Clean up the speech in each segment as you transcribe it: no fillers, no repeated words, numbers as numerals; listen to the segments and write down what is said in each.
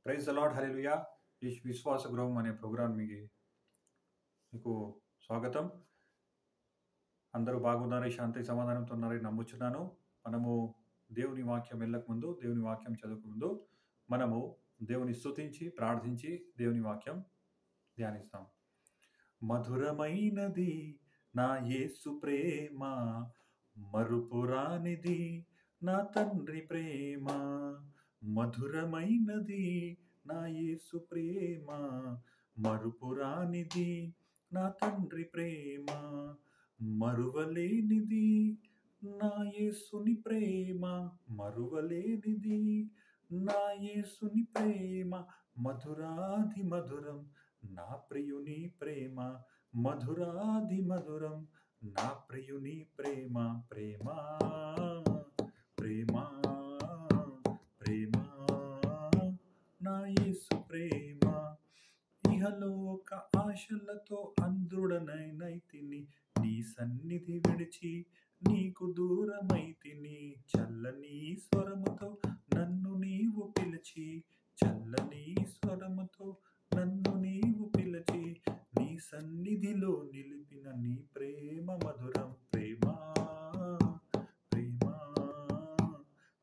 Praise the lord హల్లెలూయా. ఈ విశ్వాస గృహం అనే ప్రోగ్రామ్ మీకు స్వాగతం. అందరూ బాగున్నారని, శాంతి సమాధానంతో ఉన్నారని నమ్ముచున్నాను. మనము దేవుని వాక్యం వెళ్ళక ముందు, దేవుని వాక్యం చదవక ముందు మనము దేవుని స్తుతించి, ప్రార్థించి దేవుని వాక్యం ధ్యానిస్తాం. మధురమైనది నా యేసు ప్రేమ, మరుపురానిది నా తండ్రి ప్రేమ. మధురమైనది నా యేసు ప్రేమ, మరుపురానిది నా తండ్రి ప్రేమ. మరువలేనిది నా యేసుని ప్రేమ, మరువలేనిది నా యేసుని ప్రేమ. మధురాది మధురం నా ప్రియుని ప్రేమ, మధురాది మధురం నా ప్రియుని ప్రేమ. ప్రేమ ప్రేమ ప్రేమ నా యేసు ప్రేమ. ఇహలోక ఆశలతో అంధుడనైతిని, నీ సన్నిధి విడిచి నీకు దూరమైతిని. చల్లని స్వరముతో నన్ను నీవు పిలిచి, చల్లని స్వరముతో నన్ను నీవు పిలిచి, నీ సన్నిధిలో నిలిపిన నీ ప్రేమ మధురం. ప్రేమ ప్రేమ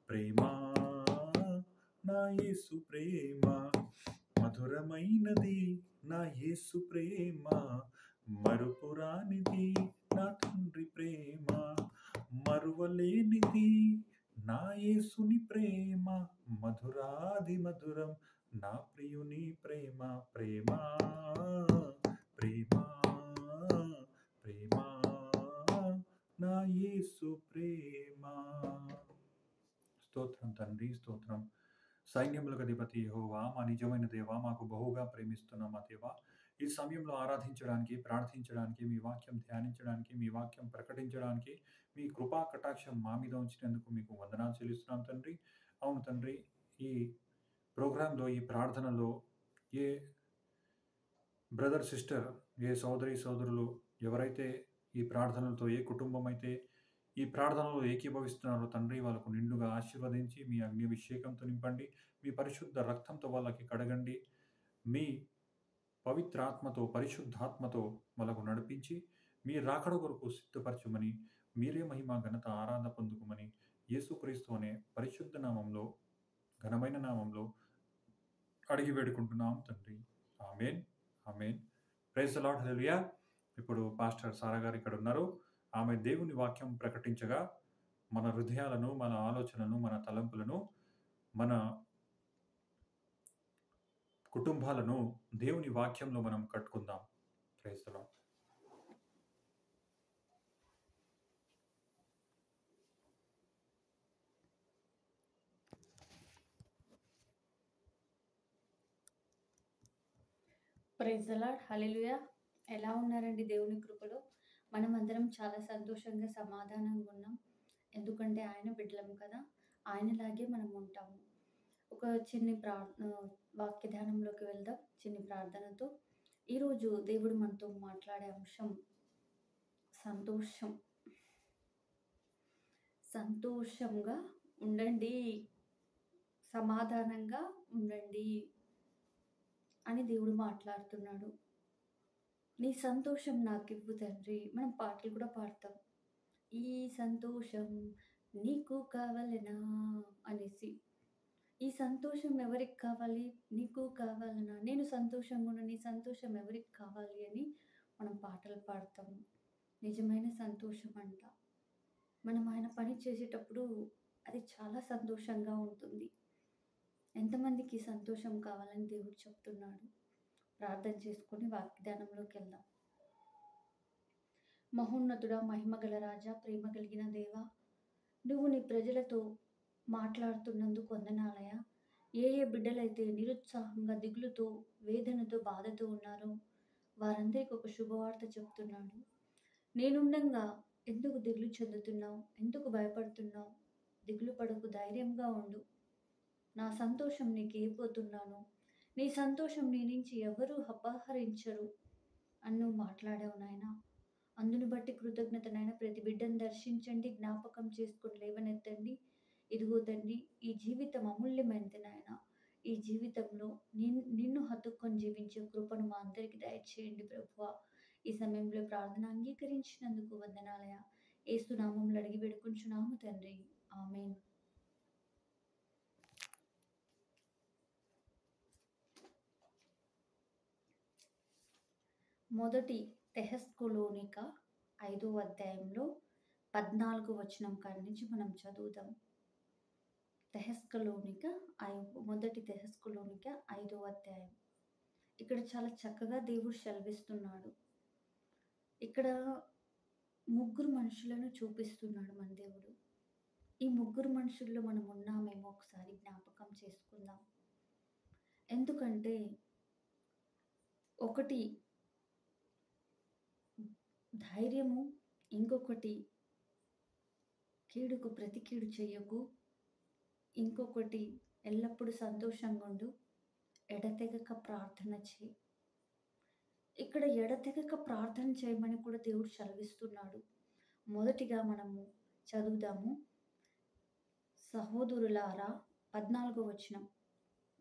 ప్రేమ నా యేసు ప్రేమ. మధురమైనది నా యేసు ప్రేమ, మరుపురానిది నా తండ్రి ప్రేమ. మరువలేనిది నా యేసుని ప్రేమ, మధురాది మధురం నా ప్రియుని ప్రేమ. ప్రేమ ప్రేమ ప్రేమ నా యేసు ప్రేమ. స్తోత్రం తండ్రి, స్తోత్రం. సైన్యములకు అధిపతి యెహోవా, మా నిజమైన దేవా, మాకు బహుగా ప్రేమిస్తున్న మా దేవా, ఈ సమయంలో ఆరాధించడానికి, ప్రార్థించడానికి, మీ వాక్యం ధ్యానించడానికి, మీ వాక్యం ప్రకటించడానికి, మీ కృపా కటాక్షం మా మీద ఉంచినందుకు మీకు వందనాలు చెల్లిస్తున్నాం తండ్రి. అవును తండ్రి, ఈ ప్రోగ్రాంలో, ఈ ప్రార్థనలో ఏ బ్రదర్, సిస్టర్, ఏ సోదరి, సోదరులు ఎవరైతే ఈ ప్రార్థనలతో, ఏ కుటుంబం అయితే ఈ ప్రార్థనలో ఏకీభవిస్తున్నారో తండ్రి, వాళ్ళకు నిండుగా ఆశీర్వదించి మీ అగ్నిభిషేకంతో నింపండి. మీ పరిశుద్ధ రక్తంతో వాళ్ళకి కడగండి. మీ పవిత్రాత్మతో, పరిశుద్ధాత్మతో వాళ్ళకు నడిపించి, మీ రాకడ కొరకు సిద్ధపరచమని, మీరే మహిమ, ఘనత, ఆరాధన పొందుకోమని యేసుక్రీస్తు అనే పరిశుద్ధ నామంలో, ఘనమైన నామంలో అడిగి వేడుకుంటున్నాం తండ్రి. Amen, amen. Praise the lord హల్లెలూయా. ఇప్పుడు పాస్టర్ సారా గారు ఇక్కడ ఉన్నారు. ఆమె దేవుని వాక్యం ప్రకటించగా మన హృదయాలను, మన ఆలోచనలను, మన తలంపులను, మన కుటుంబాలను దేవుని వాక్యంలో మనం కట్టుకుందాం. Praise the lord. Praise the lord hallelujah. ఎలా ఉన్నారండి దేవుని కృపలో? మనమందరం చాలా సంతోషంగా, సమాధానంగా ఉన్నాం. ఎందుకంటే ఆయన బిడ్డలం కదా! ఆయనలాగే మనం ఉంటాము. ఒక చిన్ని వాక్య ధ్యానంలోకి వెళ్దాం చిన్ని ప్రార్థనతో. ఈరోజు దేవుడు మనతో మాట్లాడే అంశం సంతోషం. సంతోషంగా ఉండండి, సమాధానంగా ఉండండి అని దేవుడు మాట్లాడుతున్నాడు. నీ సంతోషం నాకివ్వు తండ్రి. మనం పాటలు కూడా పాడతాం. ఈ సంతోషం నీకు కావాలనా అనేసి. ఈ సంతోషం ఎవరికి కావాలి? నీకు కావాలనా? నేను సంతోషంగా ఉన్న నీ సంతోషం ఎవరికి కావాలి అని మనం పాటలు పాడతాము. నిజమైన సంతోషం అంట. మనం ఆయన పని చేసేటప్పుడు అది చాలా సంతోషంగా ఉంటుంది. ఎంతమందికి సంతోషం కావాలని దేవుడు చెప్తున్నాడు. ప్రార్థన చేసుకొని వాగ్దానంలోకి వెళ్దాం. మహోన్నతుడా, మహిమగల రాజా, ప్రేమ కలిగిన దేవా, నువ్వు నీ ప్రజలతో మాట్లాడుతున్నందుకు వందనాలయ్యా. ఏ బిడ్డలైతే నిరుత్సాహంగా, దిగులుతో, వేదనతో, బాధతో ఉన్నారో వారందరికీ ఒక శుభవార్త చెప్తున్నాడు. నేనుండంగా ఎందుకు దిగులు చెందుతున్నావు? ఎందుకు భయపడుతున్నావు? దిగులు పడకు, ధైర్యంగా ఉండు. నా సంతోషం నీకు ఇవ్వబోతున్నాను. నీ సంతోషం నీ నుంచి ఎవరూ అపహరించరు అని నువ్వు మాట్లాడావు నాయనా. అందును బట్టి కృతజ్ఞతనైనా ప్రతి బిడ్డను దర్శించండి, జ్ఞాపకం చేసుకొని లేవనెత్తండి. ఇదిగో తండ్రి, ఈ జీవితం అమూల్యమైనది నాయన. ఈ జీవితంలో నిన్ను హత్తుకొని జీవించే కృపను మా అందరికి దయచేయండి ప్రభువా. ఈ సమయంలో ప్రార్థన అంగీకరించినందుకు వందనాలయ. యేసు నామములో అడిగి వేడుకొంచున్నాము తండ్రి. ఆమేన్. మొదటి తెస్సలోనిక 5వ అధ్యాయంలో 14 వచనం కాడి నుంచి మనం చదువుదాం. మొదటి తెస్సలోనిక 5వ అధ్యాయం. ఇక్కడ చాలా చక్కగా దేవుడు సెలవిస్తున్నాడు. ఇక్కడ ముగ్గురు మనుషులను చూపిస్తున్నాడు మన దేవుడు. ఈ ముగ్గురు మనుషుల్లో మనం ఉన్నామేమో ఒకసారి జ్ఞాపకం చేసుకుందాం. ఎందుకంటే ఒకటి ధైర్యము, ఇంకొకటి కీడుకు ప్రతి కీడు చెయ్యకు, ఇంకొకటి ఎల్లప్పుడూ సంతోషంగా ఉండు, ఎడతెగక ప్రార్థన చేయి. ఇక్కడ ఎడతెగక ప్రార్థన చేయమని కూడా దేవుడు సెలవిస్తున్నాడు. మొదటిగా మనము చదువుదాము. సహోదరులారా 14వ వచనం.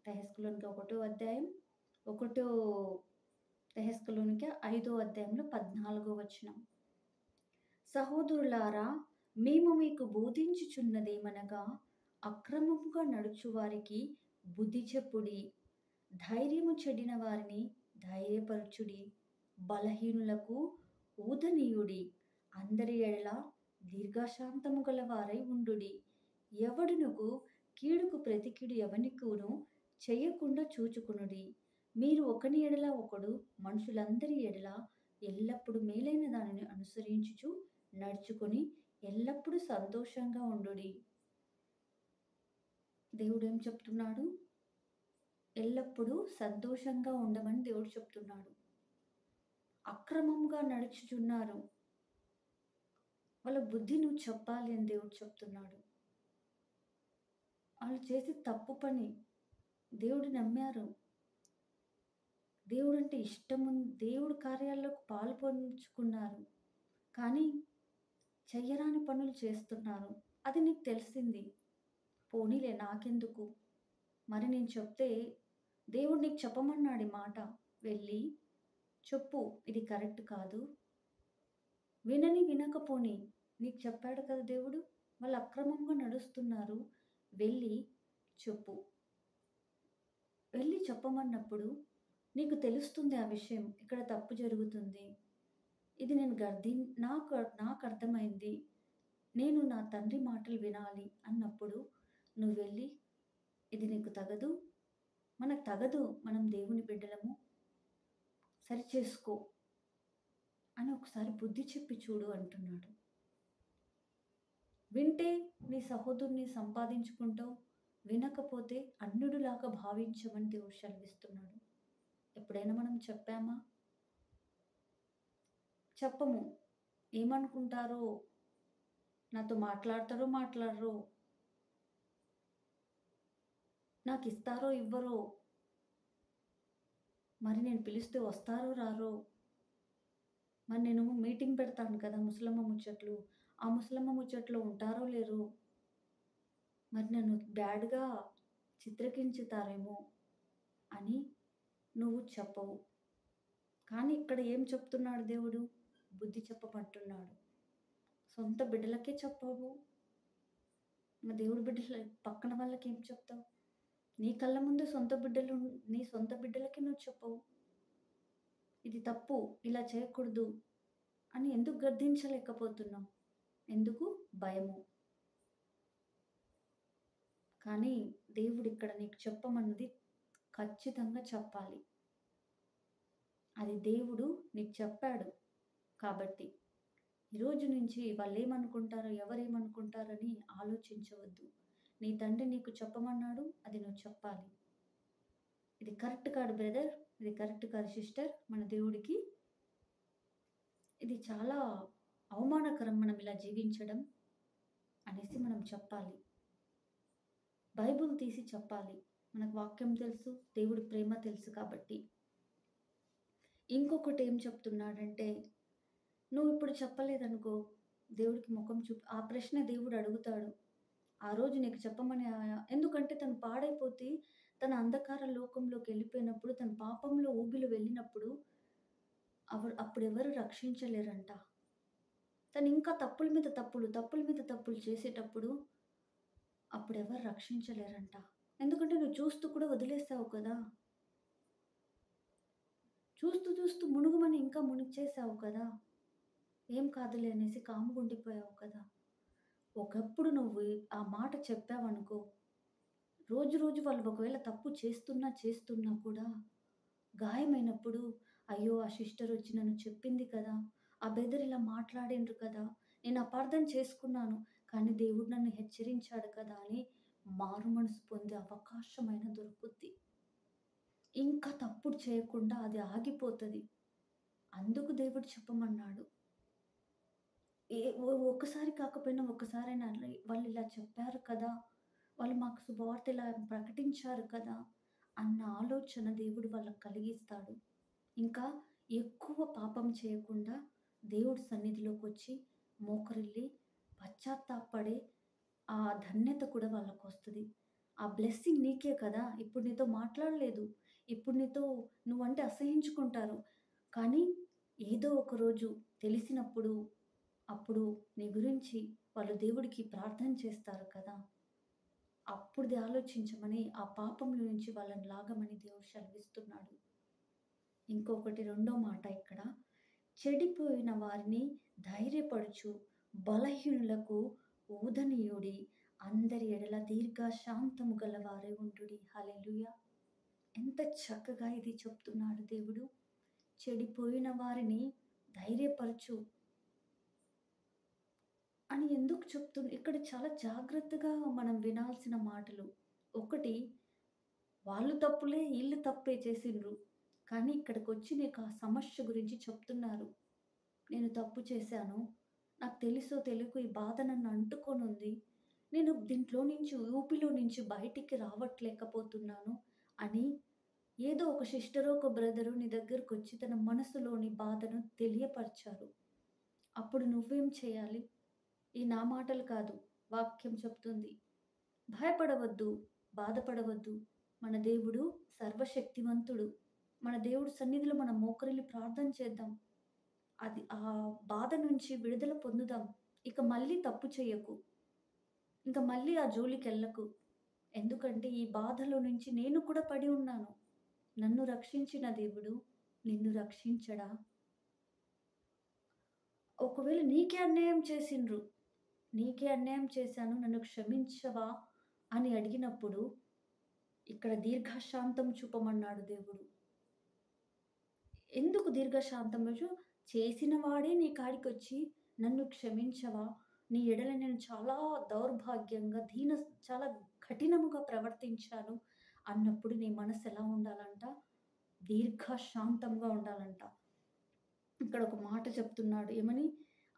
తెస్సలోనిక 1వ అధ్యాయం, 1 తెస్సలోనిక 5వ అధ్యాయంలో 14వ వచనం. సహోదరులారా, మేము మీకు బోధించుచున్నదేమనగా అక్రమముగా నడుచు వారికి బుద్ధి చెప్పుడి, ధైర్యము చెడిన వారిని ధైర్యపరచుడి, బలహీనులకు ఊదనీయుడి, అందరి ఎడల దీర్ఘశాంతము గల వారై ఉండుడి, ఎవడునకు కీడుకు ప్రతి కీడు ఎవనికును చేయకుండా చూచుకునుడి. మీరు ఒకని ఎడల ఒకడు మనుషులందరి ఎడల ఎల్లప్పుడూ మేలైన దానిని అనుసరించుచు నడుచుకొని ఎల్లప్పుడూ సంతోషంగా ఉండుడి. దేవుడు ఏం చెప్తున్నాడు? ఎల్లప్పుడూ సంతోషంగా ఉండమని దేవుడు చెప్తున్నాడు. అక్రమంగా నడుచుచున్నారు, వాళ్ళ బుద్ధి నువ్వు చెప్పాలి అని దేవుడు చెప్తున్నాడు. వాళ్ళు చేసి తప్పు పని. దేవుడు నమ్మారు, దేవుడు అంటే ఇష్టము, దేవుడు కార్యాల్లోకి పాలు పంచుకున్నారు, కానీ చెయ్యరాని పనులు చేస్తున్నారు. అది నీకు తెలిసింది. పోనీలే నాకెందుకు, మరి నేను చెప్తే దేవుడు నీకు చెప్పమన్నాడు ఈ మాట. వెళ్ళి చెప్పు, ఇది కరెక్ట్ కాదు. వినకపోని నీకు చెప్పాడు కదా దేవుడు, వాళ్ళు అక్రమంగా నడుస్తున్నారు, వెళ్ళి చెప్పు. వెళ్ళి చెప్పమన్నప్పుడు నీకు తెలుస్తుంది ఆ విషయం, ఇక్కడ తప్పు జరుగుతుంది, ఇది నాకు అర్థమైంది, నేను నా తండ్రి మాటలు వినాలి అన్నప్పుడు నువ్వు వెళ్ళి ఇది నీకు తగదు, మనకు తగదు, మనం దేవుని బిడ్డలము, సరిచేసుకో అని ఒకసారి బుద్ధి చెప్పి చూడు అంటున్నాడు. వింటే నీ సహోదరుని సంపాదించుకుంటావు, వినకపోతే అన్యుడిలాగా భావించమని దేవుడు సెలవిస్తున్నాడు. ఎప్పుడైనా మనం చెప్పామా? చెప్పము. ఏమనుకుంటారో, నాతో మాట్లాడరో, నాకు ఇస్తారో ఇవ్వరో, మరి నేను పిలిస్తే వస్తారో రారో, మరి నేను మీటింగ్ పెడతాను కదా ముసలమ్మ ముచ్చట్లు, ఆ ముసలమ్మ ముచ్చట్లో ఉంటారో లేరో, మరి నన్ను బ్యాడ్గా చిత్రకించుతారేమో అని నువ్వు చెప్పవు. కానీ ఇక్కడ ఏం చెప్తున్నాడు దేవుడు? బుద్ధి చెప్పమంటున్నాడు. సొంత బిడ్డలకే చెప్పవు, మా దేవుడి బిడ్డల పక్కన వాళ్ళకి ఏం చెప్తావు? నీ కళ్ళ ముందు నీ సొంత బిడ్డలకి నువ్వు చెప్పవు. ఇది తప్పు, ఇలా చేయకూడదు అని ఎందుకు గద్దించలేకపోతున్నావు? ఎందుకు? భయము. కానీ దేవుడు ఇక్కడ నీకు చెప్పమన్నది ఖచ్చితంగా చెప్పాలి. అది దేవుడు నీకు చెప్పాడు కాబట్టి ఈరోజు నుంచి వాళ్ళు ఏమనుకుంటారో, ఎవరేమనుకుంటారని ఆలోచించవద్దు. నీ తండ్రి నీకు చెప్పమన్నాడు, అది నువ్వు చెప్పాలి. ఇది కరెక్ట్ కాదు బ్రదర్, ఇది కరెక్ట్ కాదు సిస్టర్, మన దేవుడికి ఇది చాలా అవమానకరం మనం ఇలా జీవించడం అనేసి మనం చెప్పాలి. బైబుల్ తీసి చెప్పాలి. మనకు వాక్యం తెలుసు, దేవుడి ప్రేమ తెలుసు కాబట్టి. ఇంకొకటి ఏం చెప్తున్నాడంటే, నువ్వు ఇప్పుడు చెప్పలేదనుకో, దేవుడికి ముఖం ఆ ప్రశ్న దేవుడు అడుగుతాడు. ఆ రోజు నీకు చెప్పమని, ఎందుకంటే తను పాడైపోతే తన అంధకార లోకంలోకి వెళ్ళిపోయినప్పుడు, తన పాపంలో ఊబిలో వెళ్ళినప్పుడు అప్పుడెవరు రక్షించలేరంట. తను ఇంకా తప్పుల మీద తప్పులు, తప్పుల మీద తప్పులు చేసేటప్పుడు అప్పుడెవరు రక్షించలేరంట. ఎందుకంటే నువ్వు చూస్తూ కూడా వదిలేసావు కదా! చూస్తూ చూస్తూ మునుగుమని ఇంకా మునిగిచేసావు కదా! ఏం కాదులే అనేసి కాముగుండిపోయావు కదా! ఒకప్పుడు నువ్వు ఆ మాట చెప్పావనుకో, రోజు రోజు వాళ్ళు ఒకవేళ తప్పు చేస్తున్నా కూడా గాయమైనప్పుడు, అయ్యో! ఆ సిస్టర్ వచ్చి నన్ను చెప్పింది కదా! ఆ బ్రదర్ ఇలా మాట్లాడిండ్రు కదా! నేను అపార్థం చేసుకున్నాను. కానీ దేవుడు నన్ను హెచ్చరించాడు కదా! అని మారు మనసు పొందే అవకాశమైనా దొరుకుద్ది. ఇంకా తప్పుడు చేయకుండా అది ఆగిపోతది. అందుకు దేవుడు చెప్పమన్నాడు. ఒక్కసారి కాకపోయినా ఒక్కసారైనా వాళ్ళిలా చెప్పారు కదా! వాళ్ళు మాకు శుభవార్త ఇలా ప్రకటించారు కదా! అన్న ఆలోచన దేవుడు వాళ్ళకి కలిగిస్తాడు. ఇంకా ఎక్కువ పాపం చేయకుండా దేవుడి సన్నిధిలోకొచ్చి మోకరిల్లి పశ్చాత్తాపపడే ఆ ధన్యత కూడా వాళ్ళకొస్తది. ఆ బ్లెస్సింగ్ నీకే కదా! ఇప్పుడు నీతో మాట్లాడలేదు. ఇప్పుడు నీతో నువ్వంటే అసహించుకుంటారు. కానీ ఏదో ఒకరోజు తెలిసినప్పుడు అప్పుడు నీ గురించి వాళ్ళు దేవుడికి ప్రార్థన చేస్తారు కదా! అప్పుడుది ఆలోచించమని ఆ పాపంలో నుంచి వాళ్ళని లాగమని దేవుడు సెలవిస్తున్నాడు. ఇంకొకటి రెండో మాట ఇక్కడ, చెడిపోయిన వారిని ధైర్యపరచు, బలహీనులకు ఊదనీయుడి, అందరి ఎడల దీర్ఘశాంతము గలవారై ఉండుడి. హల్లెలూయా! ఎంత చక్కగా ఇది చెప్తున్నాడు దేవుడు. చెడిపోయిన వారిని ధైర్యపరచు అని ఎందుకు ఇక్కడ చాలా జాగ్రత్తగా మనం వినాల్సిన మాటలు. ఒకటి, వాళ్ళు తప్పులే, ఈళ్ళు తప్పే చేసిండ్రు. కానీ ఇక్కడికొచ్చి నీకు ఆ సమస్య గురించి చెప్తున్నారు. నేను తప్పు చేశాను. నాకు తెలుసో తెలియకో ఈ బాధ నన్ను అంటుకొనుంది. నేను దీంట్లో నుంచి ఊపిలో నుంచి బయటికి రావట్లేకపోతున్నాను అని ఏదో ఒక సిస్టరో, ఒక బ్రదరో నీ దగ్గరకొచ్చి తన మనసులోని బాధను తెలియపరిచారు. అప్పుడు నువ్వేం చేయాలి? ఈ నా మాటలు కాదు, వాక్యం చెప్తుంది. భయపడవద్దు, బాధపడవద్దు. మన దేవుడు సర్వశక్తివంతుడు. మన దేవుడి సన్నిధిలో మనం మోకరిల్లి ప్రార్థన చేద్దాం. అది ఆ బాధ నుంచి విడుదల పొందుదాం. ఇక మళ్ళీ తప్పు చేయకు. ఇంక మళ్ళీ ఆ జోలికెళ్ళకు. ఎందుకంటే ఈ బాధలో నుంచి నేను కూడా పడి ఉన్నాను. నన్ను రక్షించిన దేవుడు నిన్ను రక్షించడా? ఒకవేళ నీకే అన్యాయం చేసిండ్రు. నీకే అన్యాయం చేశాను, నన్ను క్షమించవా అని అడిగినప్పుడు ఇక్కడ దీర్ఘశాంతం చూపమన్నాడు దేవుడు. ఎందుకు దీర్ఘశాంతం చేసిన వాడే నీ కాడికొచ్చి నన్ను క్షమించవా? నీ ఎడల నేను చాలా దౌర్భాగ్యంగా, చాలా కఠినముగా ప్రవర్తించాను అన్నప్పుడు నీ మనసు ఎలా ఉండాలంట? దీర్ఘశాంతంగా ఉండాలంట. ఇక్కడ ఒక మాట చెప్తున్నాడు. ఏమని?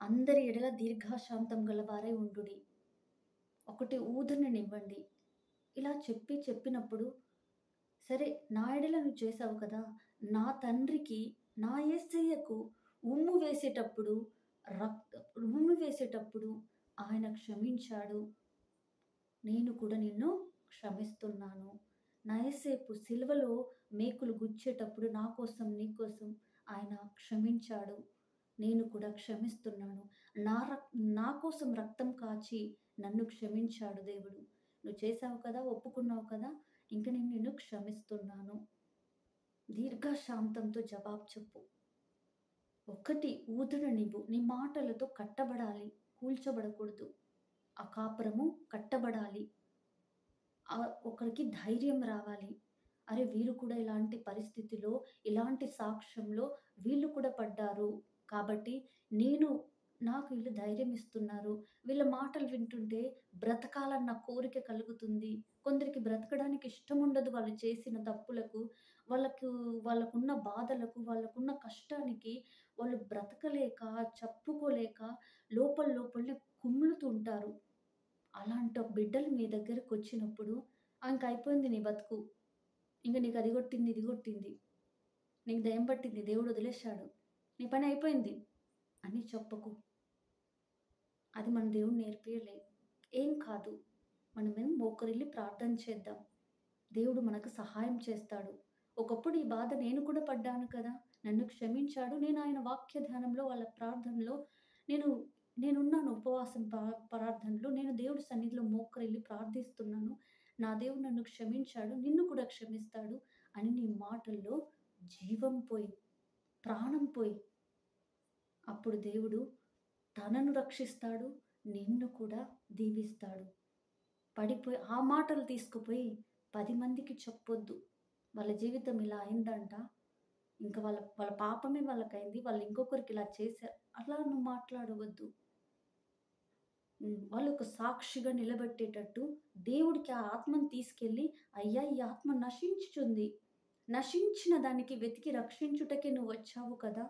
అందరి ఎడల దీర్ఘశాంతం గలవారై ఉండుడి. ఒకటి ఊదననివ్వండి. ఇలా చెప్పినప్పుడు సరే నా ఎడల నువ్వు చేశావు కదా! నా తండ్రికి, నా యేసయ్యకు ఉమ్ము వేసేటప్పుడు ఆయన క్షమించాడు. నేను కూడా నిన్ను క్షమిస్తున్నాను. నా యేసేపు సిలువలో మేకులు గుచ్చేటప్పుడు నా కోసం, నీ కోసం ఆయన క్షమించాడు. నేను కూడా క్షమిస్తున్నాను. నా కోసం రక్తం కాచి నన్ను క్షమించాడు దేవుడు. నువ్వు చేశావు కదా! ఒప్పుకున్నావు కదా! ఇంక నేను నిన్ను క్షమిస్తున్నాను. దీర్ఘశాంతంతో జవాబు చెప్పు. ఒకటి ఊదననివ్వు. నీ మాటలతో కట్టబడాలి. కూల్చబడకూడదు. ఆ కాపురము కట్టబడాలి. ఒకరికి ధైర్యం రావాలి. అరే! వీరు కూడా ఇలాంటి పరిస్థితిలో, ఇలాంటి సాక్ష్యంలో వీళ్ళు కూడా పడ్డారు. కాబట్టి నాకు వీళ్ళు ధైర్యం ఇస్తున్నారు. వీళ్ళ మాటలు వింటుంటే బ్రతకాలన్న కోరిక కలుగుతుంది. కొందరికి బ్రతకడానికి ఇష్టం ఉండదు వాళ్ళు చేసిన తప్పులకు. వాళ్ళకున్న బాధలకు, వాళ్ళకున్న కష్టానికి వాళ్ళు బ్రతకలేక, చెప్పుకోలేక లోపలనే కుమిలుతుంటారు. అలాంటి బిడ్డలు మీ దగ్గరకొచ్చినప్పుడు ఇంక అయిపోయింది నీ బతుకు. ఇంక నీకు అది కొట్టింది, ఇది కొట్టింది. నీకు దెయ్యం పట్టింది, దేవుడు వదిలేశాడు. నీ పని అయిపోయింది అని చెప్పకు. అది మన దేవుడు నేర్పియలే. ఏం కాదు. మనమేం మోకరిల్లి ప్రార్థన చేద్దాం. దేవుడు మనకు సహాయం చేస్తాడు. ఒకప్పుడు ఈ బాధ నేను కూడా పడ్డాను కదా! నన్ను క్షమించాడు. నేను ఆయన వాక్య ధ్యానంలో, వాళ్ళ ప్రార్థనలో నేను నేనున్నాను ఉపవాసం ప్రార్థనలో. నేను దేవుడి సన్నిధిలో మోకరిల్లి ప్రార్థిస్తున్నాను. నా దేవుడు నన్ను క్షమించాడు. నిన్ను కూడా క్షమిస్తాడు అని నీ మాటల్లో జీవం పోయి, ప్రాణం పోయి, అప్పుడు దేవుడు తనను రక్షిస్తాడు. నిన్ను కూడా దీవిస్తాడు. పడిపోయి ఆ మాటలు తీసుకుపోయి 10 మందికి చెప్పొద్దు. వాళ్ళ జీవితం ఇలా అయిందంట. ఇంకా వాళ్ళ వాళ్ళ పాపమే వాళ్ళకయింది. వాళ్ళు ఇంకొకరికి ఇలా చేశారు. అలా నువ్వు మాట్లాడవద్దు. వాళ్ళు ఒక సాక్షిగా నిలబెట్టేటట్టు దేవుడికి ఆ ఆత్మను తీసుకెళ్ళి, అయ్యా! ఈ ఆత్మ నశించుచుంది. నశించిన దానికి వెతికి రక్షించుటకే నువ్వొచ్చావు కదా!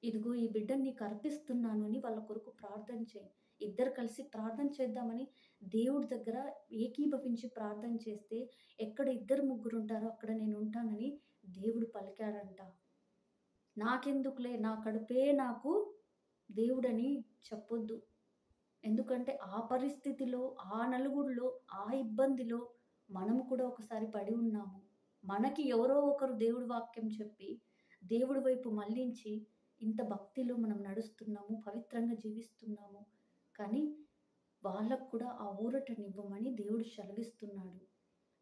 ఇదిగో ఈ బిడ్డని నీకు అర్పిస్తున్నాను అని వాళ్ళ కొరకు ప్రార్థన చేయి. ఇద్దరు కలిసి ప్రార్థన చేద్దామని దేవుడి దగ్గర ఏకీభవించి ప్రార్థన చేస్తే, ఎక్కడ ఇద్దరు ముగ్గురుంటారో అక్కడ నేనుంటానని దేవుడు పలికాడంట. నాకెందుకులే, నా కడుపే నాకు దేవుడని చెప్పొద్దు. ఎందుకంటే ఆ పరిస్థితిలో, ఆ నలుగురిలో, ఆ ఇబ్బందిలో మనము కూడా ఒకసారి పడి ఉన్నాము. మనకి ఎవరో ఒకరు దేవుడి వాక్యం చెప్పి, దేవుడి వైపు మళ్ళించి, ఇంత భక్తిలో మనం నడుస్తున్నాము, పవిత్రంగా జీవిస్తున్నాము. కానీ వాళ్ళకు కూడా ఆ ఊరటనివ్వమని దేవుడు సెలవిస్తున్నాడు.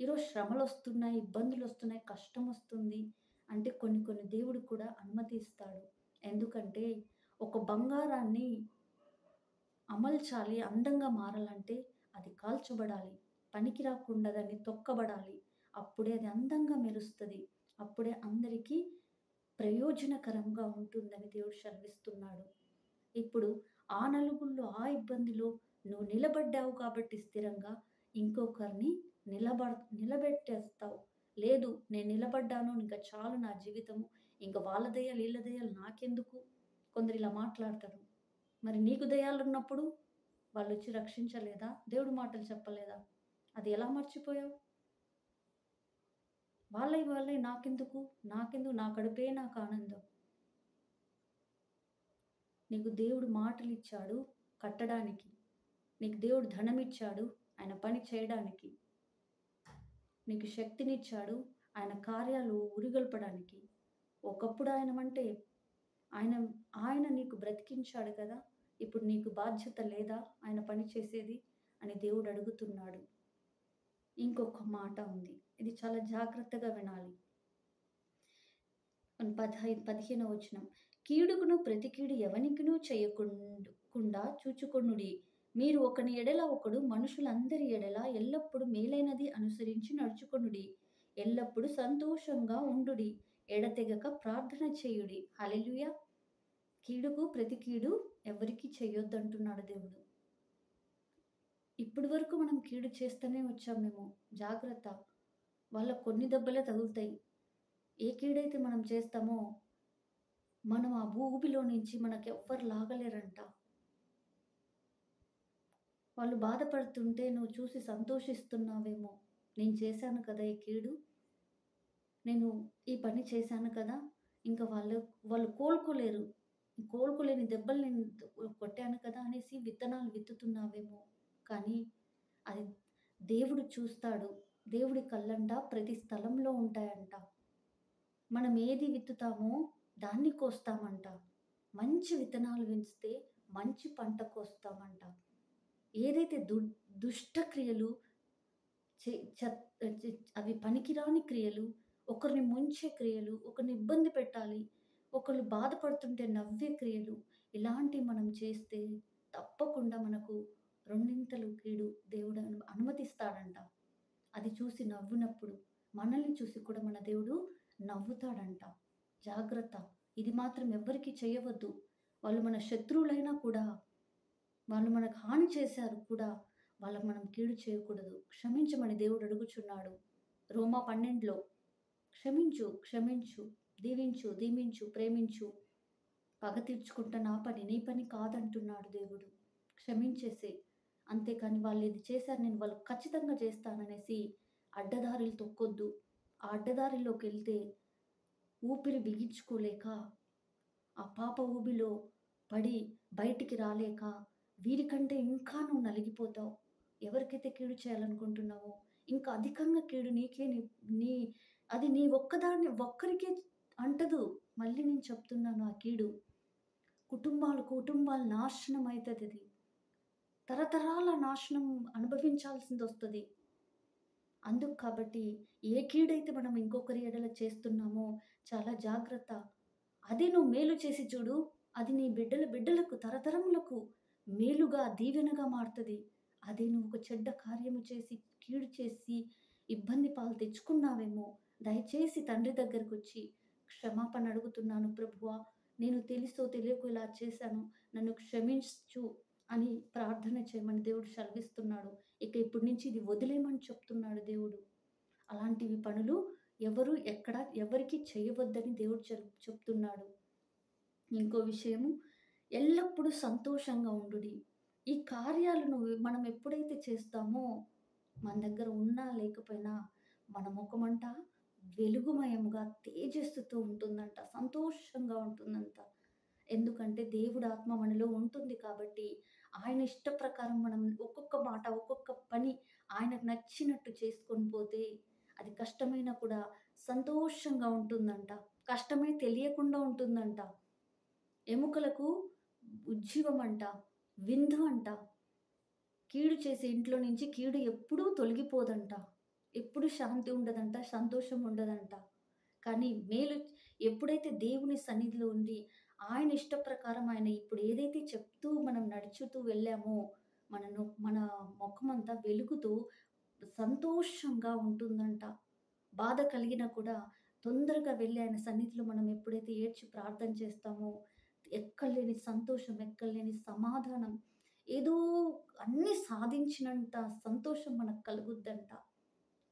ఈరోజు శ్రమలొస్తున్నాయి, ఇబ్బందులొస్తున్నాయి, కష్టమొస్తుంది అంటే కొన్ని కొన్ని దేవుడు కూడా అనుమతిస్తాడు. ఎందుకంటే ఒక బంగారాన్ని అమల్చాలి, అందంగా మారాలంటే అది కాల్చబడాలి. పనికి రాకుండా దాన్ని తొక్కబడాలి. అప్పుడే అది అందంగా మెరుస్తది. అప్పుడే అందరికీ ప్రయోజనకరంగా ఉంటుందని దేవుడు సెలవిస్తున్నాడు. ఇప్పుడు ఆ నలుగురిలో, ఆ ఇబ్బందిలో నువ్వు నిలబడ్డావు కాబట్టి స్థిరంగా ఇంకొకరిని నిలబెట్టేస్తావు. లేదు నేను నిలబడ్డాను ఇంక చాలు నా జీవితము. ఇంక వాళ్ళ దెయ్యాలు, ఈళ్ళ దెయ్యాలు నాకెందుకు? కొందరు ఇలా మాట్లాడతారు. మరి నీకు దెయ్యాలున్నప్పుడు వాళ్ళొచ్చి రక్షించలేదా? దేవుడి మాటలు చెప్పలేదా? అది ఎలా మర్చిపోయావు? వాళ్ళయి వాళ్ళయి నాకెందుకు? నాకెందుకు? నా కడుపే నాకు ఆనందం. నీకు దేవుడు మాటలిచ్చాడు కట్టడానికి. నీకు దేవుడు ధనమిచ్చాడు ఆయన పని చేయడానికి. నీకు శక్తినిచ్చాడు ఆయన కార్యాలు ఉరిగొల్పడానికి. ఒకప్పుడు ఆయనమంటే ఆయన ఆయన నీకు బ్రతికించాడు కదా! ఇప్పుడు నీకు బాధ్యత లేదా ఆయన పని చేసేది అని దేవుడు అడుగుతున్నాడు. ఇంకొక మాట ఉంది. ఇది చాలా జాగ్రత్తగా వినాలి. 15వ వచనం. కీడుకును ప్రతి కీడు ఎవనికినూ చేయకుండా చూచుకొనుడి. మీరు ఒకని ఎడల ఒకడు మనుషులందరి ఎడల ఎల్లప్పుడూ మేలైనది అనుసరించి నడుచుకొనుడి. ఎల్లప్పుడూ సంతోషంగా ఉండుడి. ఎడతెగక ప్రార్థన చేయుడి. హల్లెలూయా! కీడుకు ప్రతి కీడు ఎవరికీ చేయొద్దంటున్నాడు దేవుడు. ఇప్పటి వరకు మనం కీడు చేస్తూనే వచ్చామేమో. జాగ్రత్త. వాళ్ళకు కొన్ని దెబ్బలే తగులుతాయి. ఏ కీడైతే మనం చేస్తామో మనం ఆ ఊబిలో నుంచి మనకెవ్వరు లాగలేరంట. వాళ్ళు బాధపడుతుంటే నువ్వు చూసి సంతోషిస్తున్నావేమో. నేను చేశాను కదా ఈ కీడు. నేను ఈ పని చేశాను కదా! ఇంక వాళ్ళు కోలుకోలేరు. కోలుకోలేని దెబ్బలు నేను కొట్టాను కదా అనేసి విత్తనాలు విత్తుతున్నావేమో. కానీ అది దేవుడు చూస్తాడు. దేవుడి కళ్ళంట ప్రతి స్థలంలో ఉంటాయంట. మనం ఏది విత్తుతామో దాన్ని కోస్తామంట. మంచి విత్తనాలు విత్తితే మంచి పంట కోస్తామంట. ఏదైతే దుష్ట క్రియలు చే చత్ చ అవి పనికిరాని క్రియలు, ఒకరిని ముంచే క్రియలు, ఒకరిని ఇబ్బంది పెట్టాలి, ఒకళ్ళు బాధపడుతుంటే నవ్వే క్రియలు, ఇలాంటివి మనం చేస్తే తప్పకుండా మనకు రెండింతలు కీడు దేవుడు అనుమతిస్తాడంట. అది చూసి నవ్వినప్పుడు మనల్ని చూసి కూడా మన దేవుడు నవ్వుతాడంట. జాగ్రత్త. ఇది మాత్రం ఎవ్వరికీ చేయవద్దు. వాళ్ళు మన శత్రువులైనా కూడా, వాళ్ళు మనకు హాని చేశారు కూడా, వాళ్ళకి మనం కీడు చేయకూడదు. క్షమించమని దేవుడు అడుగుచున్నాడు. రోమా 12లో క్షమించు, క్షమించు, దీవించు, ప్రేమించు. పగ తీర్చుకుంట నా పని, నీ పని కాదంటున్నాడు దేవుడు. క్షమించేసేయి. అంతేకాని వాళ్ళు ఇది చేశారు నేను వాళ్ళకి ఖచ్చితంగా చేస్తాననేసి అడ్డదారులు తొక్కొద్దు. ఆ అడ్డదారిలోకెళ్తే ఊపిరి బిగించుకోలేక, ఆ పాప ఊబిలో పడి బయటికి రాలేక, వీరికంటే ఇంకా నువ్వు నలిగిపోతావు. ఎవరికైతే కీడు చేయాలనుకుంటున్నావో, ఇంకా అధికంగా కీడు నీకే నీ నీ అది నీ ఒక్కరికే అంటదు. మళ్ళీ నేను చెప్తున్నాను ఆ కీడు. కుటుంబాలు నాశనం అయితదది. తరతరాల నాశనం అనుభవించాల్సిందొస్తది. అందుకు కాబట్టి ఏ కీడైతే మనం ఇంకొకరి ఎడల చేస్తున్నామో చాలా జాగ్రత్త. అదే నువ్వు మేలు చేసి చూడు, అది నీ బిడ్డలకు తరతరములకు మేలుగా, దీవెనగా మారుతది. అదే నువ్వు ఒక చెడ్డ కార్యము చేసి, కీడు చేసి, ఇబ్బంది పాలు తెచ్చుకున్నావేమో, దయచేసి తండ్రి దగ్గరకొచ్చి క్షమాపణ అడుగుతున్నాను ప్రభువా! నేను తెలుసో తెలియకో ఇలా చేశాను. నన్ను క్షమించు అని ప్రార్థన చేయమని దేవుడు సెలవిస్తున్నాడు. ఇక ఇప్పటి నుంచి ఇది వదిలేయమని చెప్తున్నాడు దేవుడు. అలాంటివి పనులు ఎవరికీ చేయవద్దని దేవుడు చెప్తున్నాడు. ఇంకో విషయము, ఎల్లప్పుడూ సంతోషంగా ఉండుడి. ఈ కార్యాలను మనం ఎప్పుడైతే చేస్తామో, మన దగ్గర ఉన్నా లేకపోయినా మన ముఖమంట వెలుగుమయముగా తేజస్సుతో ఉంటుందంట. సంతోషంగా ఉంటుందంట. ఎందుకంటే దేవుడి ఆత్మ మనలో ఉంటుంది కాబట్టి, ఆయన ఇష్ట ప్రకారం మనం ఒక్కొక్క మాట, ఒక్కొక్క పని ఆయనకు నచ్చినట్టు చేసుకొని పోతే, అది కష్టమైనా కూడా సంతోషంగా ఉంటుందంట. కష్టమే తెలియకుండా ఉంటుందంట. ఎముకలకు ఉజ్జీవం అంట, విందు అంట. కీడు చేసే ఇంట్లో నుంచి కీడు ఎప్పుడూ తొలగిపోదంట. ఎప్పుడు శాంతి ఉండదంట, సంతోషం ఉండదంట. కానీ మేలు ఎప్పుడైతే దేవుని సన్నిధిలో ఉండి, ఆయన ఇష్ట ప్రకారం ఆయన ఇప్పుడు ఏదైతే చెప్తూ మనం నడుచుతూ వెళ్ళామో, మన మొఖమంతా వెలుగుతూ సంతోషంగా ఉంటుందంట. బాధ కలిగినా కూడా తొందరగా వెళ్ళి ఆయన సన్నిధిలో మనం ఎప్పుడైతే ఏడ్చి ప్రార్థన చేస్తామో, ఎక్కడలేని సంతోషం, ఎక్కడలేని సమాధానం, ఏదో అన్నీ సాధించినంత సంతోషం మనకు కలుగుద్దంట.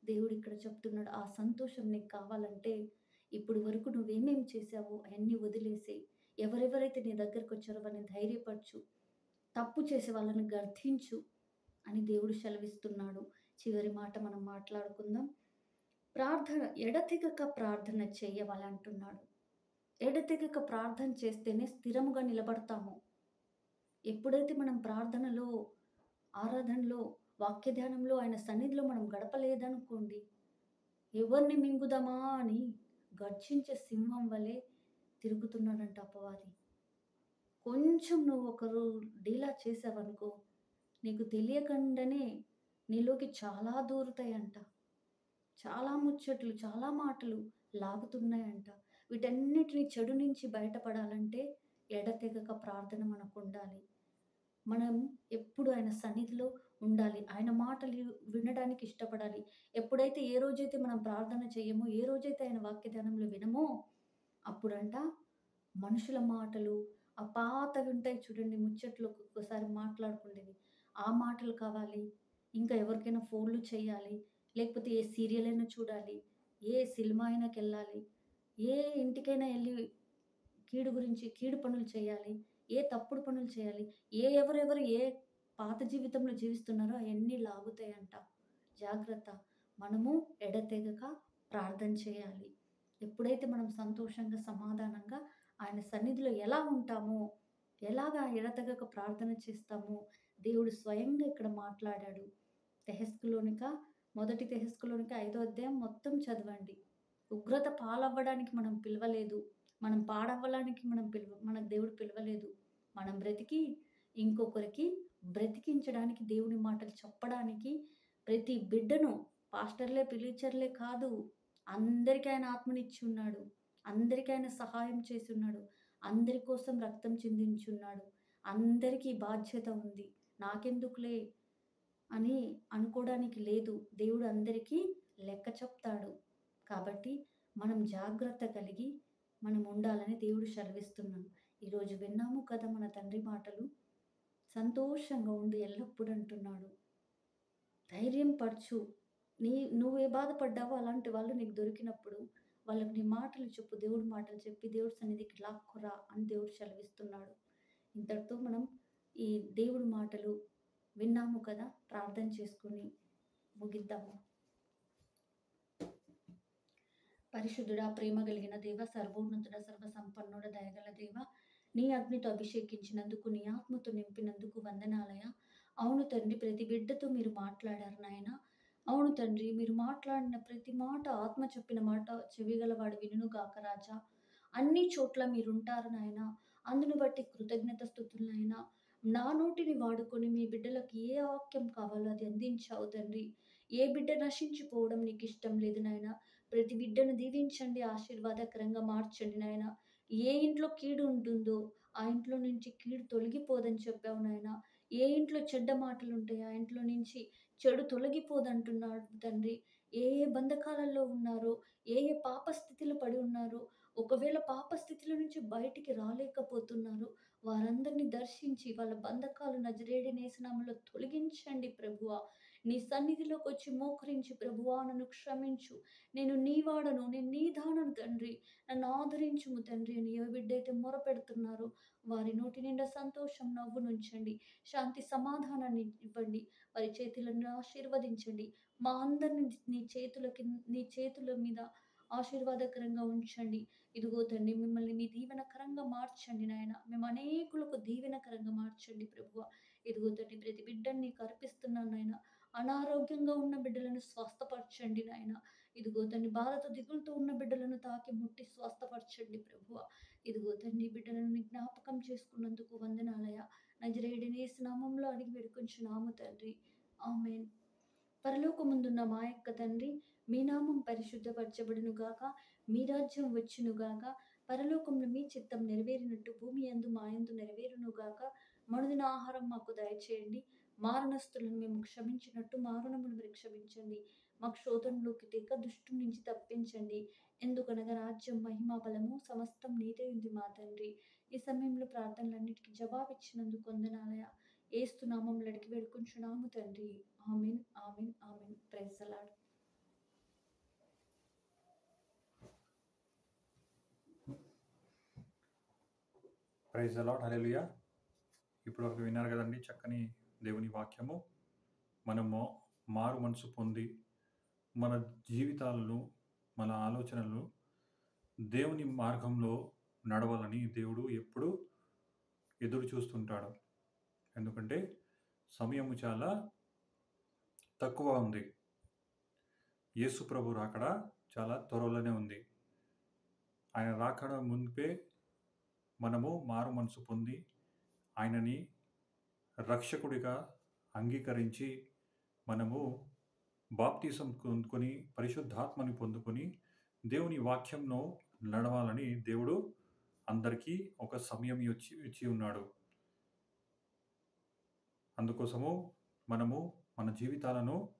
దేవుడు ఇక్కడ చెప్తున్నాడు, ఆ సంతోషం నీకు కావాలంటే ఇప్పుడు వరకు నువ్వేమేమి చేశావో అవన్నీ వదిలేసేయి. ఎవరెవరైతే నీ దగ్గరకు వచ్చారో వాళ్ళని ధైర్యపరచు. తప్పు చేసే వాళ్ళని గర్ధించు అని దేవుడు సెలవిస్తున్నాడు. చివరి మాట మనం మాట్లాడుకుందాం. ఎడతెగక ప్రార్థన చేయవాలంటున్నాడు. ఎడతెగక ప్రార్థన చేస్తేనే స్థిరముగా నిలబడతాము. ఎప్పుడైతే మనం ప్రార్థనలో, ఆరాధనలో, వాక్య ధ్యానంలో, ఆయన సన్నిధిలో మనం గడపలేదనుకోండి, ఎవరిని మింగుదామా అని గర్జించే సింహం వలె తిరుగుతున్నాడంట అపవాది. కొంచెం నువ్వు ఒకరు డీలా చేసావనుకో, నీకు తెలియకుండానే నీలోకి చాలా దూరుతాయంట. చాలా ముచ్చట్లు, చాలా మాటలు లాగుతున్నాయంట. వీటన్నిటిని చెడు నుంచి బయటపడాలంటే ఎడతెగక ప్రార్థన మనకుండాలి. మనం ఎప్పుడు ఆయన సన్నిధిలో ఉండాలి. ఆయన మాటలు వినడానికి ఇష్టపడాలి. ఎప్పుడైతే ఏ రోజైతే మనం ప్రార్థన చేయమో, ఏ రోజైతే ఆయన వాక్య ధ్యానంలో వినమో, అప్పుడంట మనుషుల మాటలు, ఆ పాతవి ఉంటాయి చూడండి, ముచ్చట్లు ఒక్కొక్కసారి మాట్లాడుకునేవి, ఆ మాటలు కావాలి. ఇంకా ఎవరికైనా ఫోన్లు చేయాలి, లేకపోతే ఏ సీరియల్ అయినా చూడాలి, ఏ సినిమా అయినాకెళ్ళాలి, ఏ ఇంటికైనా వెళ్ళి కీడు పనులు చేయాలి, ఏ తప్పుడు పనులు చేయాలి, ఎవరెవరు ఏ పాత జీవితంలో జీవిస్తున్నారో అవన్నీ లాగుతాయంట. జాగ్రత్త. మనము ఎడతెగక ప్రార్థన చేయాలి. ఎప్పుడైతే మనం సంతోషంగా, సమాధానంగా ఆయన సన్నిధిలో ఎలా ఉంటామో, ఎలాగా ఎడతెగక ప్రార్థన చేస్తామో దేవుడు స్వయంగా ఇక్కడ మాట్లాడాడు. మొదటి తెహెస్కులోనిక 5వ అధ్యాయం మొత్తం చదవండి. ఉగ్రత పాలవ్వడానికి మనం పిలవలేదు. మనం పాడవ్వడానికి మనకు దేవుడు పిలవలేదు. మనం బ్రతికి ఇంకొకరికి బ్రతికించడానికి, దేవుని మాటలు చెప్పడానికి, ప్రతి బిడ్డను పాస్టర్లే, ప్రీచర్లే కాదు, అందరికీ ఆయన ఆత్మనిచ్చి ఉన్నాడు. అందరికీ ఆయన సహాయం చేసి ఉన్నాడు. అందరి కోసం రక్తం చిందించున్నాడు. అందరికీ బాధ్యత ఉంది. నాకెందుకులే అని అనుకోవడానికి లేదు. దేవుడు అందరికీ లెక్క చెప్తాడు. కాబట్టి మనం జాగ్రత్త కలిగి మనం ఉండాలని దేవుడు సెలవిస్తున్నాడు. ఈరోజు విన్నాము కదా మన తండ్రి మాటలు. సంతోషంగా ఉండు ఎల్లప్పుడూ అంటున్నాడు. ధైర్యం పరచు. నువ్వే బాధపడ్డావో అలాంటి వాళ్ళు నీకు దొరికినప్పుడు వాళ్ళకి నీ మాటలు చెప్పు. దేవుడి మాటలు చెప్పి దేవుడి సన్నిధికి లాక్కురా అని దేవుడు సెలవిస్తున్నాడు. ఇంతటితో మనం ఈ దేవుడి మాటలు విన్నాము కదా, ప్రార్థన చేసుకొని ముగిద్దాము. పరిశుద్ధుడా, ప్రేమ కలిగిన దేవ, సర్వోన్నతుడ, సర్వసంపన్నుడ, దయగల దేవ, నీ అగ్నితో అభిషేకించినందుకు, నీ ఆత్మతో నింపినందుకు వందనాలయ. అవును తండ్రి, ప్రతి బిడ్డతో మీరు మాట్లాడారు నాయన. అవును తండ్రి. మీరు మాట్లాడిన ప్రతి మాట, ఆత్మ చెప్పిన మాట చెవిగలవాడు వినుగాక రాజా. అన్ని చోట్ల మీరుంటారు నాయనా. అందును బట్టి కృతజ్ఞత స్తుతులు నాయనా. నా నోటిని వాడుకొని మీ బిడ్డలకు ఏ వాక్యం కావాలో అది అందించావు తండ్రి. ఏ బిడ్డ నశించిపోవడం నీకిష్టం లేదు నాయనా. ప్రతి బిడ్డను దీవించండి, ఆశీర్వాదకరంగా మార్చండి నాయనా. ఏ ఇంట్లో కీడు ఉంటుందో ఆ ఇంట్లో నుంచి కీడు తొలగిపోదని చెప్పావు నాయనా. ఏ ఇంట్లో చెడ్డ మాటలుంటాయో ఆ ఇంట్లో నుంచి చెడు తొలగిపోదంటున్నాడు తండ్రి. ఏ ఏ బంధకాలలో ఉన్నారో, ఏ ఏ పాప స్థితిలో పడి ఉన్నారో, ఒకవేళ పాప స్థితిలో నుంచి బయటికి రాలేకపోతున్నారో, వారందరిని దర్శించి వాళ్ళ బంధకాలు నజరేయుడైన యేసు నామములో తొలగించండి ప్రభువా. నీ సన్నిధిలోకొచ్చి మోకరించి ప్రభువా నన్ను క్షమించు. నేను నీ వాడను, నేను నీ దానను తండ్రి. నన్ను ఆదరించుము తండ్రి అని ఏ బిడ్డైతే మొరపెడుతున్నారో వారి నోటి నిండా సంతోషం, నవ్వునుంచండి. శాంతి సమాధానాన్ని ఇవ్వండి. వారి చేతులను ఆశీర్వదించండి. మా అందరిని నీ చేతుల మీద ఆశీర్వాదకరంగా ఉంచండి. ఇదిగో తండ్రి మిమ్మల్ని మీ దీవెనకరంగా మార్చండి నాయన. మేము అనేకులకు దీవెనకరంగా మార్చండి ప్రభువా. ఇదిగో తండ్రి ప్రతి బిడ్డని నీకు అర్పిస్తున్నాను నాయన. అనారోగ్యంగా ఉన్న బిడ్డలను స్వస్థపరచండి నాయన. ఇదిగో తండ్రి బాధతో దిగులుతో ఉన్న బిడ్డలను తాకి ముట్టి స్వస్థపరచండి ప్రభువా. ఇదిగో తండ్రి బిడ్డలను నీ జ్ఞాపకం చేసుకున్నందుకు వందనాలయ. నజరేయుడైన యేసు నామములో అడిగి వేడుకొంచున్నాము తండ్రి. ఆమేన్. పరలోకమందున్న మా యొక్క తండ్రి, మీ నామం పరిశుద్ధపరచబడును గాక, మీ రాజ్యం వచ్చును గాక, పరలోకంలో మీ చిత్తం నెరవేరినట్టు భూమి యందు మా యందు నెరవేరును గాక. అనుదిన ఆహారం మాకు దయచేయండి. మా రుణస్థులను మేము క్షమించినట్టు మా రుణములు మీరు క్షమించండి. మాకు శోధనలోకి తేక దుష్టుని నుంచి తప్పించండి. ఎందుకనగా రాజ్యం, మహిమ, బలము సమస్తం నీదే ఉంది మా తండ్రి. ఈ సమయంలో ప్రార్థనలన్నిటికీ జవాబిచ్చినందుకు వందనాలయ. యేసు నామములో అడిగి వేడుకొంచున్నాము తండ్రి. Amen. Amen. Amen. Praise the lord. Praise the lord. Hallelujah. ఇప్పటివరకు విన్నారు కదండి చక్కని దేవుని వాక్యము. మనము మారు మనసు పొంది మన జీవితాలను, మన ఆలోచనలను దేవుని మార్గంలో నడవాలని దేవుడు ఎప్పుడూ ఎదురు చూస్తుంటాడు. ఎందుకంటే సమయము చాలా తక్కువ ఉంది. యేసు ప్రభు రాకడ చాలా త్వరలోనే ఉంది. ఆయన రాకడ మునిపే మనము మారు మనసు పొంది ఆయనని రక్షకుడిగా అంగీకరించి మనము బాప్తిసం పొందుకొని పరిశుద్ధాత్మని పొందుకొని దేవుని వాక్యంలో నడవాలని దేవుడు అందరికీ ఒక సమయం ఇచ్చి ఉన్నాడు. అందుకోసము మనము మన జీవితాలను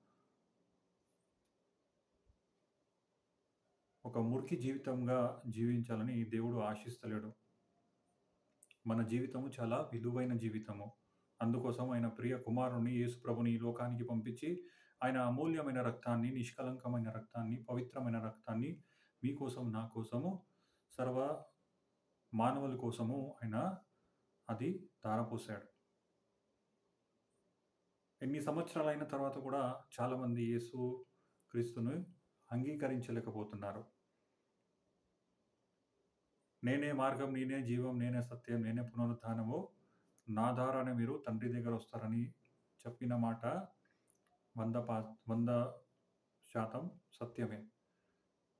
ఒక మురికి జీవితంగా జీవించాలని దేవుడు ఆశిస్తలేడు. మన జీవితము చాలా విలువైన జీవితము. అందుకోసం ఆయన ప్రియ కుమారుని యేసు ప్రభుని ఈ లోకానికి పంపించి ఆయన అమూల్యమైన రక్తాన్ని, నిష్కలంకమైన రక్తాన్ని, పవిత్రమైన రక్తాన్ని మీకోసం, నా కోసము, సర్వ మానవుల కోసము ఆయన అది ధారపోసాడు. ఎన్ని సంవత్సరాలైన తర్వాత కూడా చాలామంది యేసు క్రీస్తును అంగీకరించలేకపోతున్నారు. నేనే మార్గం, నేనే జీవం, నేనే సత్యం, నేనే పునరుత్థానము, నా ద్వారానే మీరు తండ్రి దగ్గర వస్తారని చెప్పిన మాట 100% సత్యమే.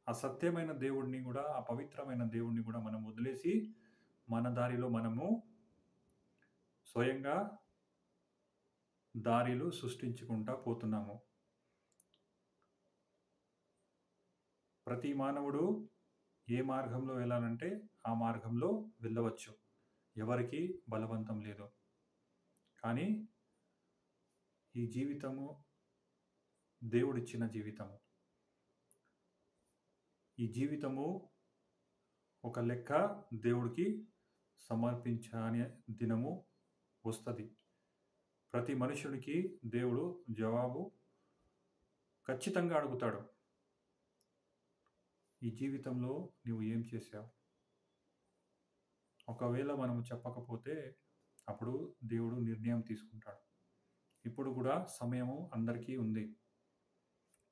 ఆ సత్యమైన దేవుడిని కూడా, ఆ పవిత్రమైన దేవుడిని కూడా మనం వదిలేసి మన దారిలో మనము స్వయంగా దారిలు సృష్టించుకుంటా పోతున్నాము. ప్రతి మానవుడు ఏ మార్గంలో వెళ్ళాలంటే ఆ మార్గంలో వెళ్ళవచ్చు. ఎవరికి బలవంతం లేదు. కానీ ఈ జీవితము దేవుడిచ్చిన జీవితము. ఈ జీవితము ఒక లెక్క దేవుడికి సమర్పించని దినము వస్తది. ప్రతి మనుషుడికి దేవుడు జవాబు ఖచ్చితంగా అడుగుతాడు. ఈ జీవితంలో నువ్వు ఏం చేశావు? ఒకవేళ మనము చెప్పకపోతే అప్పుడు దేవుడు నిర్ణయం తీసుకుంటాడు. ఇప్పుడు కూడా సమయము అందరికీ ఉంది.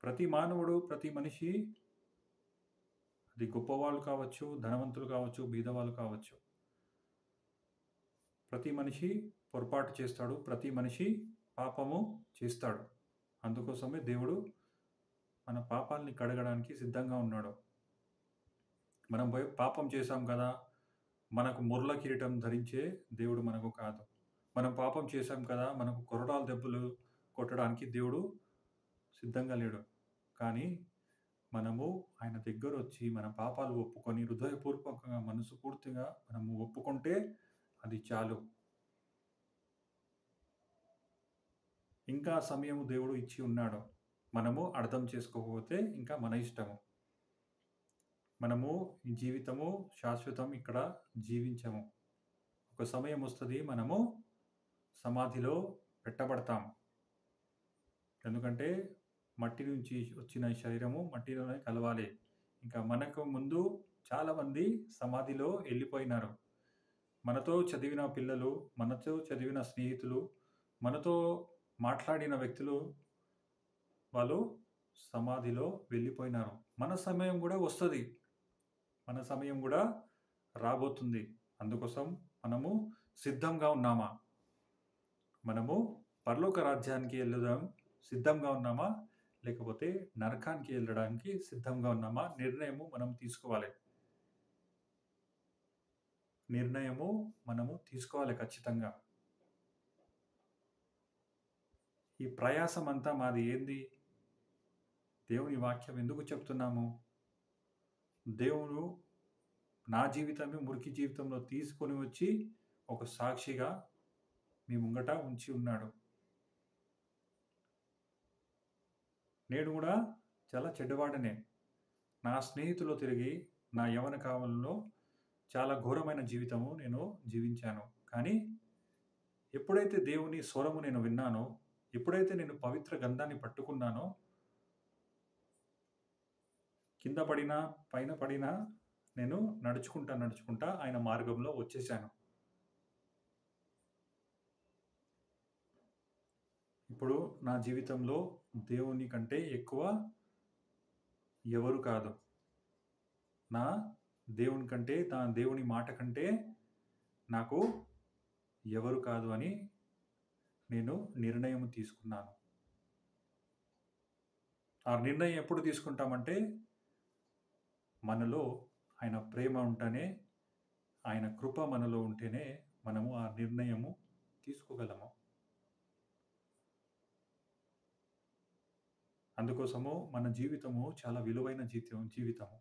ప్రతి మానవుడు, ప్రతి మనిషి, అది గొప్పవాళ్ళు కావచ్చు, ధనవంతులు కావచ్చు, బీదవాళ్ళు కావచ్చు, ప్రతి మనిషి పొరపాటు చేస్తాడు. ప్రతి మనిషి పాపము చేస్తాడు. అందుకోసమే దేవుడు మన పాపాల్ని కడగడానికి సిద్ధంగా ఉన్నాడు. మనం పాపం చేశాం కదా! మనకు ముర్ల కిరీటం ధరించే దేవుడు మనకు కాదు. మనం పాపం చేశాం కదా! మనకు కొరడాల దెబ్బలు కొట్టడానికి దేవుడు సిద్ధంగా లేడు. కానీ మనము ఆయన దగ్గరొచ్చి మన పాపాలు ఒప్పుకొని హృదయపూర్వకంగా మనస్ఫూర్తిగా మనము ఒప్పుకుంటే అది చాలు. ఇంకా సమయం దేవుడు ఇచ్చి ఉన్నాడు. మనము అర్థం చేసుకోకపోతే ఇంకా మన ఇష్టము. మనము ఈ జీవితము శాశ్వతం ఇక్కడ జీవించము. ఒక సమయం వస్తది మనము సమాధిలో పెట్టబడతాం. ఎందుకంటే మట్టి నుంచి వచ్చిన ఈ శరీరము మట్టిలోనే కలవాలి. ఇంకా మనకు ముందు చాలామంది సమాధిలో ఎళ్ళిపోయినారు. మనతో చదివిన పిల్లలు, మనతో చదివిన స్నేహితులు, మనతో మాట్లాడిన వ్యక్తులు వాళ్ళు సమాధిలో వెళ్ళిపోయినారు. మన సమయం గూడా వస్తది. మన సమయం గూడా రాబోతుంది. అందుకోసం మనము సిద్ధంగా ఉన్నామా? మనము పరలోక రాజ్యానికి ఎళ్ళుదాం సిద్ధంగా ఉన్నామా? లేకపోతే నరకానికి ఎళ్ళడానికి సిద్ధంగా ఉన్నామా? నిర్ణయము మనం తీసుకోవాలి. నిర్ణయము మనము తీసుకోవాలి ఖచ్చితంగా. ఈ ప్రయాసమంతా మాది ఏంది? దేవుని వాక్యం ఎందుకు చెప్తున్నాము? దేవుడు నా జీవితమే మురికి జీవితంలో తీసుకొని వచ్చి ఒక సాక్షిగా మీ ముంగట ఉంచి ఉన్నాడు. నేను గూడా చాలా చెడ్డవాడినే. నా స్నేహితులు తిరిగి నా యవ్వన కాలంలో చాలా ఘోరమైన జీవితము నేను జీవించాను. కానీ ఎప్పుడైతే దేవుని స్వరము నేను విన్నానో, ఎప్పుడైతే నేను పవిత్ర గ్రంథాన్ని పట్టుకున్నానో, కింద పడినా, పైన పడినా నేను నడుచుకుంటా ఆయన మార్గంలో వచ్చేసాను. ఇప్పుడు నా జీవితంలో దేవుని కంటే ఎక్కువ ఎవరు కాదు. నా దేవుని కంటే, నా దేవుని మాట కంటే నాకు ఎవరు కాదు అని నేను నిర్ణయం తీసుకున్నాను. ఆ నిర్ణయం ఎప్పుడు తీసుకుంటామంటే, మనలో ఆయన ప్రేమ ఉంటేనే, ఆయన కృప మనలో ఉంటేనే మనము ఆ నిర్ణయము తీసుకోగలము. అందుకోసము మన జీవితము చాలా విలువైన జీవితము.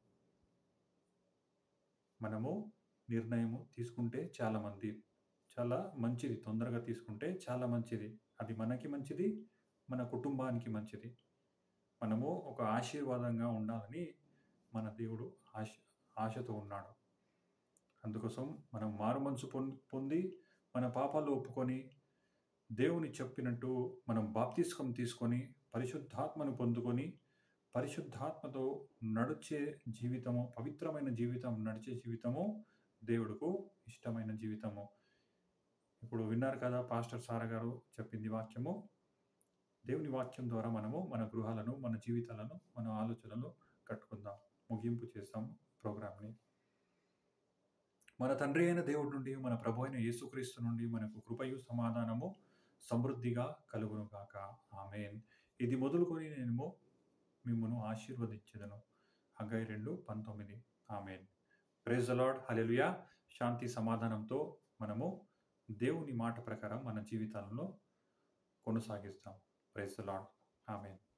మనము నిర్ణయము తీసుకుంటే చాలా మంచిది. తొందరగా తీసుకుంటే చాలా మంచిది. అది మనకి మంచిది, మన కుటుంబానికి మంచిది. మనము ఒక ఆశీర్వాదంగా ఉండాలని మన దేవుడు ఆశతో ఉన్నాడు. అందుకోసం మనం మారుమనసు పొంది మన పాపాలు ఒప్పుకొని దేవుని చెప్పినట్టు మనం బాప్తిస్మం తీసుకొని పరిశుద్ధాత్మను పొందుకొని పరిశుద్ధాత్మతో నడిచే జీవితము, పవిత్రమైన జీవితం నడిచే జీవితము దేవుడుకు ఇష్టమైన జీవితము. ఇప్పుడు విన్నారు కదా పాస్టర్ సారా గారు చెప్పింది వాక్యము. దేవుని వాక్యం ద్వారా మనము మన గృహాలను, మన జీవితాలను, మన ఆలోచనలు కట్టుకుందాం. ముగింపు చేస్తాం ప్రోగ్రామ్‌ని. మన తండ్రి అయిన దేవుడి నుండి, మన ప్రభు అయిన యేసుక్రీస్తు నుండి మనకు కృపయు సమాధానము సమృద్ధిగా కలుగును గాక. ఆమేన్. ఇది మొదలుకొని నేను మిమ్మును ఆశీర్వదించెదను. హగ్గయి 2:19. ఆమేన్. Praise the lord. హల్లెలూయా. శాంతి సమాధానంతో మనము దేవుని మాట ప్రకారం మన జీవితాలలో కొనసాగిస్తాం. Praise the lord. ఆమేన్.